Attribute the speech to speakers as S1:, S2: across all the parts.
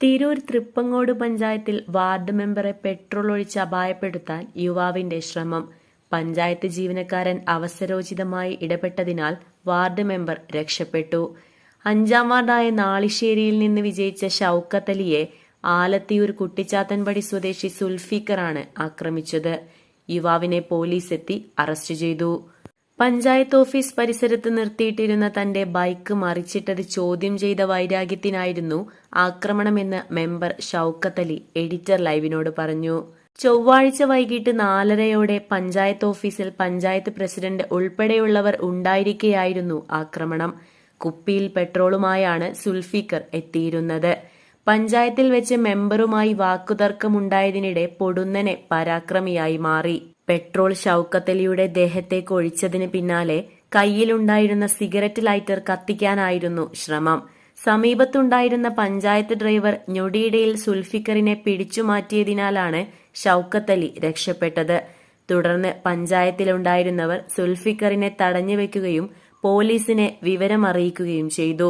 S1: തിരൂർ തൃപ്പങ്ങോട് പഞ്ചായത്തിൽ വാർഡ് മെമ്പറെ പെട്രോൾ ഒഴിച്ച് അപായപ്പെടുത്താൻ യുവാവിന്റെ ശ്രമം. പഞ്ചായത്ത് ജീവനക്കാരൻ അവസരോചിതമായി ഇടപെട്ടതിനാൽ വാർഡ് മെമ്പർ രക്ഷപ്പെട്ടു. 5-ാം വാർഡായ നാളിശ്ശേരിയിൽ നിന്ന് വിജയിച്ച ഷൌക്കത്ത് അലിയെ ആലത്തിയൂർ കുട്ടിച്ചാത്തൻപടി സ്വദേശി സുൽഫിക്കറാണ് ആക്രമിച്ചത്. യുവാവിനെ പോലീസ് എത്തി അറസ്റ്റ് ചെയ്തു. പഞ്ചായത്ത് ഓഫീസ് പരിസരത്ത് നിർത്തിയിട്ടിരുന്ന തന്റെ ബൈക്ക് മറിച്ചിട്ടത് ചോദ്യം ചെയ്ത വൈരാഗ്യത്തിനായിരുന്നു ആക്രമണമെന്ന് മെമ്പർ ഷൌക്കത്ത് അലി എഡിറ്റർ ലൈവിനോട് പറഞ്ഞു. ചൊവ്വാഴ്ച വൈകിട്ട് 4:30-യോടെ പഞ്ചായത്ത് ഓഫീസിൽ പഞ്ചായത്ത് പ്രസിഡന്റ് ഉൾപ്പെടെയുള്ളവർ ഉണ്ടായിരിക്കെയായിരുന്നു ആക്രമണം. കുപ്പിയിൽ പെട്രോളുമായാണ് സുൽഫിക്കർ എത്തിയിരുന്നത്. പഞ്ചായത്തിൽ വെച്ച് മെമ്പറുമായി വാക്കുതർക്കമുണ്ടായതിനിടെ പൊടുന്നനെ പരാക്രമിയായി മാറി. പെട്രോൾ ഷൌക്കത്ത് അലിയുടെ ദേഹത്തേക്ക് ഒഴിച്ചതിന് പിന്നാലെ കയ്യിലുണ്ടായിരുന്ന സിഗരറ്റ് ലൈറ്റർ കത്തിക്കാനായിരുന്നു ശ്രമം. സമീപത്തുണ്ടായിരുന്ന പഞ്ചായത്ത് ഡ്രൈവർ ഞൊടിയിടയിൽ സുൽഫിക്കറിനെ പിടിച്ചുമാറ്റിയതിനാലാണ് ഷൌക്കത്ത് അലി രക്ഷപ്പെട്ടത്. തുടർന്ന് പഞ്ചായത്തിലുണ്ടായിരുന്നവർ സുൽഫിക്കറിനെ തടഞ്ഞുവെക്കുകയും പോലീസിനെ വിവരമറിയിക്കുകയും ചെയ്തു.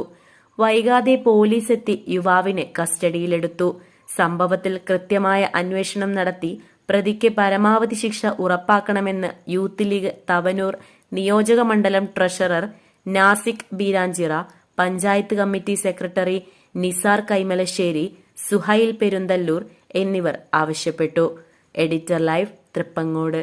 S1: വൈകാതെ പോലീസ് എത്തി യുവാവിനെ കസ്റ്റഡിയിലെടുത്തു. സംഭവത്തിൽ കൃത്യമായ അന്വേഷണം നടത്തി പ്രതിക്ക് പരമാവധി ശിക്ഷ ഉറപ്പാക്കണമെന്ന് യൂത്ത് ലീഗ് തവനൂർ നിയോജക മണ്ഡലം treasurer Nasik Beeranchira, panchayat committee secretary Nisar Kaimalassery, Suhail Perunthallur എന്നിവർ ആവശ്യപ്പെട്ടു. Editor live, Thripangode.